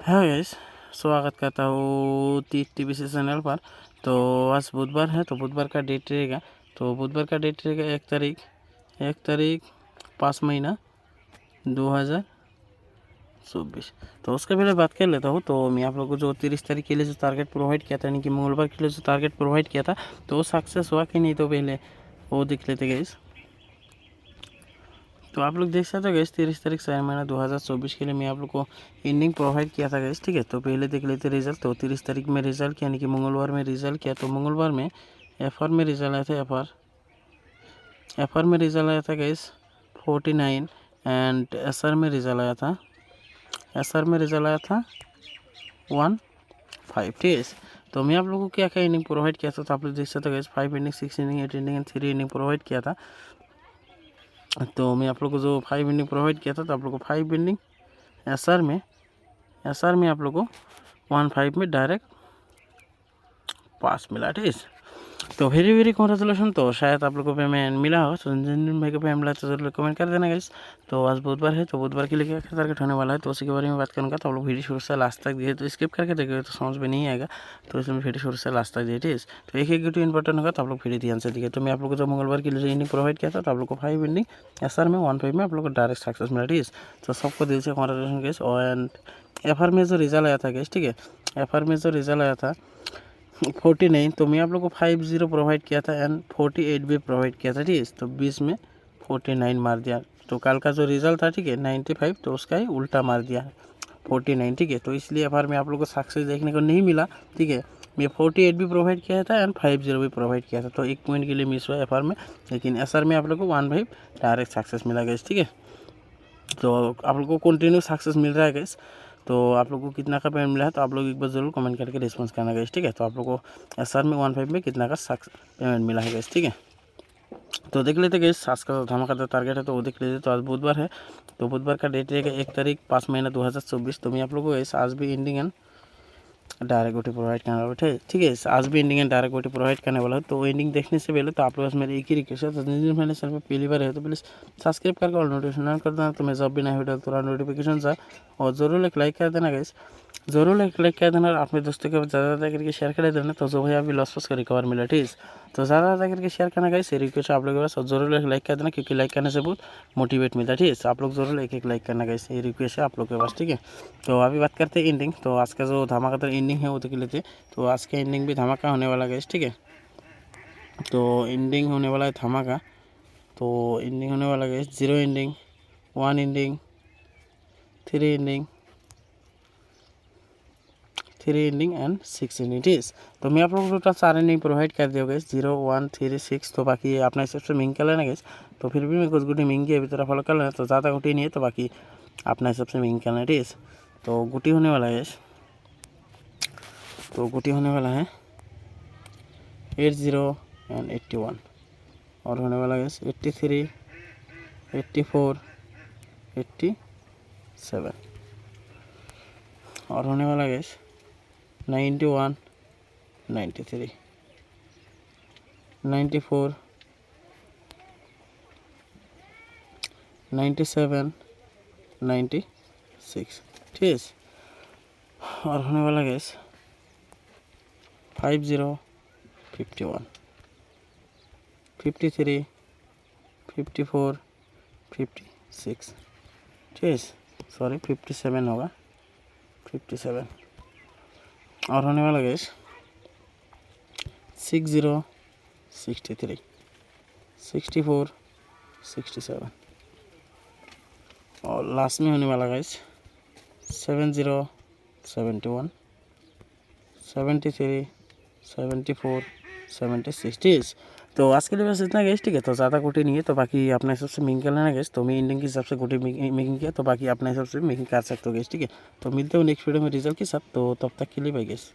हाँ गाइस, स्वागत करता हूँ टीवीसी चैनल पर। तो आज बुधवार है, तो बुधवार का डेट रहेगा। तो बुधवार का डेट रहेगा 1 तारीख 5 महीना 2024। तो उसके पहले बात कर लेता हूँ। तो मैं आप लोगों को जो 30 तारीख के लिए जो टारगेट प्रोवाइड किया था, यानी कि मंगलवार के लिए जो टारगेट प्रोवाइड किया था, तो वो सक्सेस हुआ कि नहीं, तो पहले वो देख लेते गाइस। तो आप लोग देख सकते हो गैस, 30 तारीख 4 महीना 2024 के लिए मैं आप लोग को एंडिंग प्रोवाइड किया था गैस, ठीक है। तो पहले देख लेते रिजल्ट। तो 30 तारीख में रिजल्ट यानी कि मंगलवार में रिजल्ट किया। तो मंगलवार में एफआर में रिजल्ट आया था। एफआर में रिजल्ट आया था गैस 49 एंड एसआर में रिजल्ट आया था 15, ठीक है। तो मैं आप लोगों को क्या क्या एंडिंग प्रोवाइड किया था, तो आप लोग देख सकते हो gas 5 ending, 6 ending, 8 ending and 3 ending provide किया था। तो मैं आप लोग को जो 5 एंडिंग प्रोवाइड किया था, तो आप लोग को 5 एंडिंग एसआर में आप लोग को 15 में डायरेक्ट पास मिला, ठीक है। तो वेरी कॉन्ग्रेचुलेसन। तो शायद आप लोग को पेमेंट मिला हो, तो जिन भाई को पेमेंट मिला तो जरूर कमेंट कर देना गाइस। तो आज बुधवार है, तो बुधवार के लिए क्या क्या टारगेट होने वाला है, तो उसी के बारे में बात करूँगा। तो आप लोग वीडियो शुरू से लास्ट तक दिए, तो स्किप करके देखिए तो समझ में नहीं आएगा। तो इसमें वीडियो शुरू से लास्ट तक दिए, ठीक है। तो एक वीडियो इंपॉर्टेंट होगा, तो आप लोग वीडियो ध्यान से देखिए। तो मैं आप लोग को जो मंगलवार के लिए एंडिंग प्रोवाइड किया था, तो आप लोग को 5 एंडिंग एसआर में 15 में आप लोग को डायरेक्ट सक्सेस मिला, ठीक है। तो सबको दिल से कॉन्ग्रेचुलेसन गाइस। एंड एफआर में जो रिजल्ट आया था गाइस, ठीक है, एफआर में जो रिजल्ट आया था 49, तो मैं आप लोग को 50 प्रोवाइड किया था एंड 48 भी प्रोवाइड किया था, ठीक है। तो 20 में 49 मार दिया। तो कल का जो रिजल्ट था, ठीक है, 95, तो उसका ही उल्टा मार दिया 49, ठीक है। तो इसलिए एफआर में आप लोग को सक्सेस देखने को नहीं मिला, ठीक है। मैं 48 भी प्रोवाइड किया था एंड 50 भी प्रोवाइड किया था, तो 1 पॉइंट के लिए मिस हुआ एफआर में। लेकिन एसआर में आप लोग को 15 डायरेक्ट सक्सेस मिला गया, ठीक है। तो आप लोग को कंटिन्यू सक्सेस मिल रहा है गाइस। तो आप लोग को कितना का पेमेंट मिला है, तो आप लोग एक बार जरूर कमेंट करके रिस्पॉन्स करना गाइस, ठीक है। तो आप लोग को एसआर में 15 में कितना का पेमेंट मिला है गाइस, ठीक है। तो देख लेते गाइस, आज का धमाका टारगेट है, तो वो देख लेते। तो आज बुधवार है, तो बुधवार का डेट रहेगा 1 तारीख 5 महीना 2024। तो मैं आप लोग को गाइस आज भी ending and direct OT provide करने वाला है, ठीक है। आज भी ending and direct OT provide करने वाला है। तो एंडिंग देखने से पहले तो आप लोग मेरी एक ही रिक्वेस्ट है, तो जिन मैंने चैनल पर पहली बार है, तो प्लीज़ सब्सक्राइब करके और नोटिफिकेशन ऑन कर देना। तो मैं जब भी नया वीडियो तुरंत नोटिफिकेशन सा, और ज़रूर एक लाइक कर देना गाइस, ज़रूर एक लाइक कर देना और अपने दोस्तों के ज़्यादा करके शेयर कर देना। तो जो भाई अभी लॉस का रिकवर मिला, ठीक है। तो ज़्यादा करके शेयर करना गाइस, ये रिक्वेस्ट आप लोगों के पास, और ज़रूर एक लाइक कर देना, क्योंकि लाइक करने से बहुत मोटिवेट मिलता है, ठीक है। आप लोग ज़रूर एक लाइक करना गाइस, ये रिक्वेस्ट है आप लोग के पास, ठीक है। तो अभी बात करते हैं एंडिंग। तो आज का जो धमाकेदार एंडिंग है वो देख लेते हैं। तो आज का एंडिंग भी धमाका होने वाला गाइस, ठीक है। तो एंडिंग होने वाला है धमाका। तो एंडिंग होने वाला guys 0 ending, 1 ending, 3 ending, 3 ending and 6 ending, ठीक है। तो मैं आप लोगों को टोटल 4 एंडिंग प्रोवाइड कर दिया गाइस, 0, 1, 3, 6। तो बाकी अपना हिसाब से मिंग कर लेना गाइस। तो फिर भी मैं कुछ गुटी मिंग की अभी तरह फॉलो कर लेना, तो ज़्यादा गुटी नहीं है, तो बाकी अपना हिसाब से मिंग करना, ठीक है। तो गुटी होने वाला है गाइस, तो गुटी होने वाला है 80 एंड 81, और होने वाला है 83, 84, 87, और होने वाला है 91, 93, 94, 97, 96, ठीक है। और होने वाला है 50, 51, 53, 54, 56, ठीक है। सॉरी 57 होगा, 57। और होने वाला है 60, 63, 64, 67, और लास्ट में होने वाला गाइस 70, 71, 73, 74, 76, ठीक है। तो आज के लिए बस इतना गाइस, ठीक है। तो ज़्यादा गोटी नहीं है, तो बाकी अपने हिसाब से मेकिंग कर लेना गाइस। तो मैं इंडियन के हिसाब से गोटी मेकिंग किया, तो बाकी अपने हिसाब से मेकिंग कर सकते हो गाइस, ठीक है। तो मिलते हो नेक्स्ट वीडियो में रिजल्ट के साथ। तो तब तक के लिए बाय गाइस।